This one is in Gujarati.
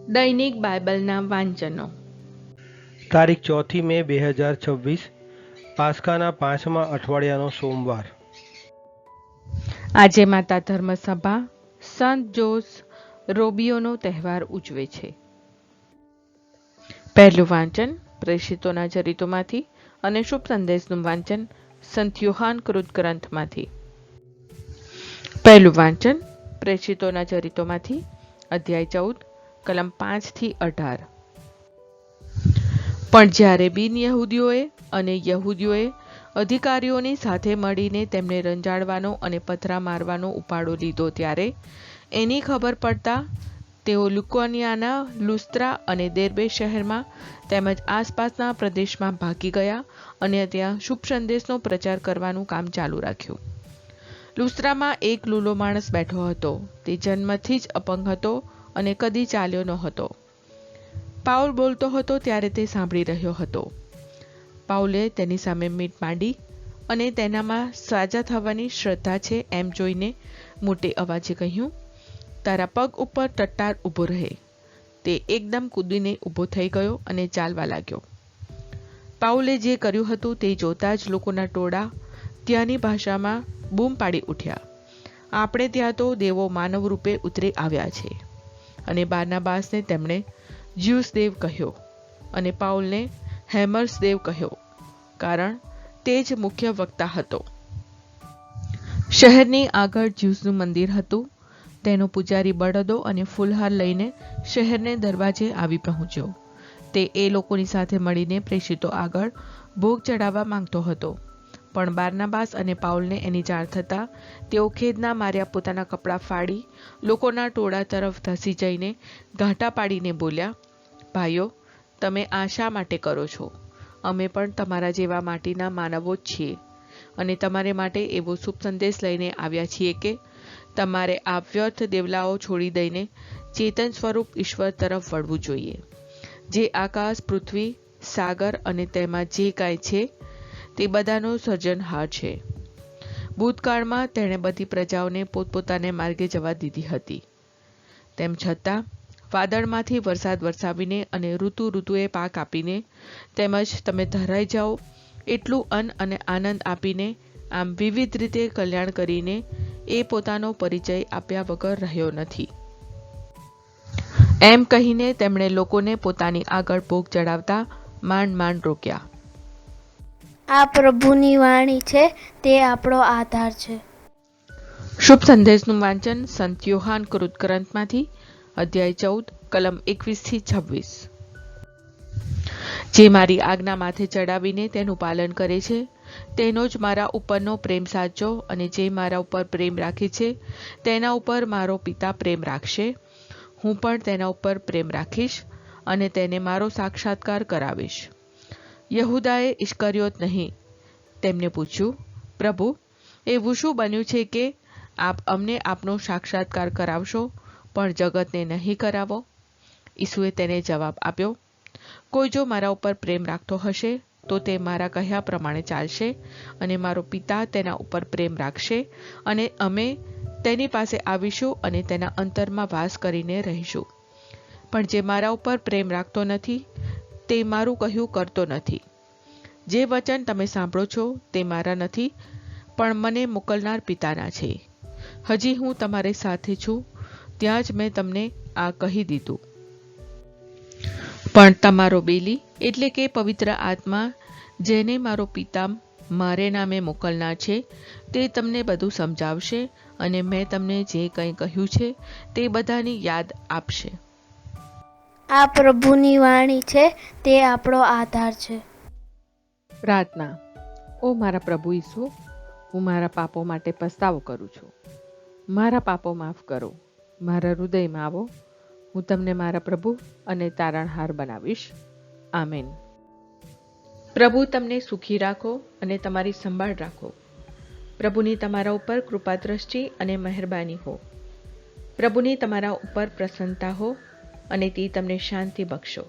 દૈનિક બાઇબલના વાંચનો. તારીખ 4 મે 2026, પાસ્કાના 5મા અઠવાડિયાનો સોમવાર. આજે માતા ધર્મસભા સંત જોસ રોબિયોનો તહેવાર ઉજવે છે. પહેલું વાંચન પ્રેષિતોના ચરિત્રોમાંથી અને શુભ સંદેશનું વાંચન સંત યોહાન કૃત ગ્રંથમાંથી. પહેલું વાંચન પ્રેષિતોના ચરિત્રોમાંથી અધ્યાય 14 કલમ 5 થી 18. પણ જ્યારે બિન યહૂદીઓએ અને યહૂદીઓએ અધિકારીઓની સાથે મળીને તેમને રંજાડવાનો અને પથરા મારવાનો ઉપાડો લીધો, ત્યારે એની ખબર પડતા તેઓ લુકાનિયાના લુસ્ત્રા અને દેર્બે શહેરમાં તેમજ આસપાસના પ્રદેશમાં ભાગી ગયા અને ત્યાં શુભ સંદેશનો પ્રચાર કરવાનું કામ ચાલુ રાખ્યું. લુસ્ત્રામાં એક લૂલો માણસ બેઠો હતો. તે જન્મથી જ અપંગ હતો અને કદી ચાલ્યો ન હતો. પાઉલ બોલતો હતો ત્યારે તે સાંભળી રહ્યો હતો. પાઉલે તેની સામે મીટ માંડી અને તેનામાં સાજા થવાની શ્રદ્ધા છે એમ જોઈને મોટે અવાજે કહ્યું, તારા પગ ઉપર ટટ્ટાર ઊભો રહે. તે એકદમ કૂદીને ઊભો થઈ ગયો અને ચાલવા લાગ્યો. પાઉલે જે કર્યું હતું તે જોતા જ લોકોના ટોળા ત્યાંની ભાષામાં બૂમ પાડી ઉઠ્યા, આપણે ત્યાં તો દેવો માનવ રૂપે ઉતરી આવ્યા છે. અને બારનાબાસને તેમણે જ્યુસ દેવ કહ્યો અને પાઉલને હેમર્સ દેવ કહ્યો, કારણ તે જ મુખ્ય વક્તા હતો. શહેરની આગળ જ્યુસનું મંદિર હતું. તેનો પૂજારી બળદો અને ફૂલહાર લઈને શહેરને દરવાજે આવી પહોંચ્યો. તે એ લોકોની સાથે મળીને પ્રેષિતો આગળ ભોગ ચડાવવા માંગતો હતો. પણ બારનાબાસ અને પાઉલને એની જાણ થતાં તેઓ ખેદના માર્યા પોતાના કપડાં ફાડી લોકોના ટોળા તરફ ધસી જઈને ઘાંટા પાડીને બોલ્યા, ભાઈઓ, તમે આ શા માટે કરો છો? અમે પણ તમારા જેવા માટીના માનવો જ છીએ અને તમારે માટે એવો શુભ સંદેશ લઈને આવ્યા છીએ કે તમારે આ વ્યર્થ દેવલાઓ છોડી દઈને ચેતન સ્વરૂપ ઈશ્વર તરફ વળવું જોઈએ, જે આકાશ, પૃથ્વી, સાગર અને તેમાં જે કાંઈ છે તે બધાનો સર્જનહાર છે. ભૂતકાળમાં તેણે બધી પ્રજાઓને પોતપોતાને માર્ગે જવા દીધી હતી. તેમ છતાં વાદળમાંથી વરસાદ વરસાવીને અને ઋતુએ પાક આપીને તેમજ તમે ધરાઈ જાઓ એટલું અન્ન અને આનંદ આપીને, આમ વિવિધ રીતે કલ્યાણ કરીને એ પોતાનો પરિચય આપ્યા વગર રહ્યો નથી. એમ કહીને તેમણે લોકોને પોતાની આગળ ભોગ ચડાવતા માંડ રોક્યા. આ પ્રભુની વાણી છે, તે આપણો આધાર છે. શુભ સંદેશનું વાંચન સંત યોહાન કૃત ગ્રંથમાંથી અધ્યાય 14 કલમ 21 થી 26. જે મારી આજ્ઞા માથે ચડાવીને તેનું પાલન કરે છે તેનો જ મારા ઉપરનો પ્રેમ સાચો, અને જે મારા ઉપર પ્રેમ રાખે છે તેના ઉપર મારો પિતા પ્રેમ રાખશે. હું પણ તેના ઉપર પ્રેમ રાખીશ અને તેને મારો સાક્ષાત્કાર કરાવીશ. યહૂદાએ ઇસ્કરિયોત નહીં તેમને પૂછ્યું, પ્રભુ, એવું શું બન્યું છે કે આપ અમને આપનો સાક્ષાત્કાર કરાવશો પણ જગતને નહીં કરાવો? ઈસુએ તેને જવાબ આપ્યો, કોઈ જો મારા ઉપર પ્રેમ રાખતો હશે તો તે મારા કહ્યા પ્રમાણે ચાલશે અને મારો પિતા તેના ઉપર પ્રેમ રાખશે અને અમે તેની પાસે આવીશું અને તેના અંતરમાં વાસ કરીને રહીશું. પણ જે મારા ઉપર પ્રેમ રાખતો નથી તે મારું કહ્યું કરતો નથી. જે વચન તમે સાંભળો છો તે મારા નથી, પણ મને મોકલનાર પિતાના છે. હજી હું તમારી સાથે છું, ત્યાં જ મેં તમને આ કહી દીધું. પણ તમારો બેલી એટલે કે પવિત્ર આત્મા, જેને મારો પિતા મારે નામે મોકલનાર છે, તે તમને બધું સમજાવશે અને મેં તમને જે કંઈ કહ્યું છે તે બધાની યાદ આપશે. આ પ્રભુની વાણી છે, તે આપણો આધાર છે. પ્રાર્થના. ઓ મારા પ્રભુ ઈસુ, હું મારા પાપો માટે પસ્તાવો કરું છું. મારા પાપો માફ કરો. મારા હૃદયમાં આવો. હું તમને મારા પ્રભુ અને તારણહાર બનાવીશ. આમેન. પ્રભુ તમને સુખી રાખો અને તમારી સંભાળ રાખો. પ્રભુની તમારા ઉપર કૃપા દ્રષ્ટિ અને મહેરબાની હો. પ્રભુની તમારા ઉપર પ્રસન્નતા હો અને તે તમને શાંતિ બક્ષો.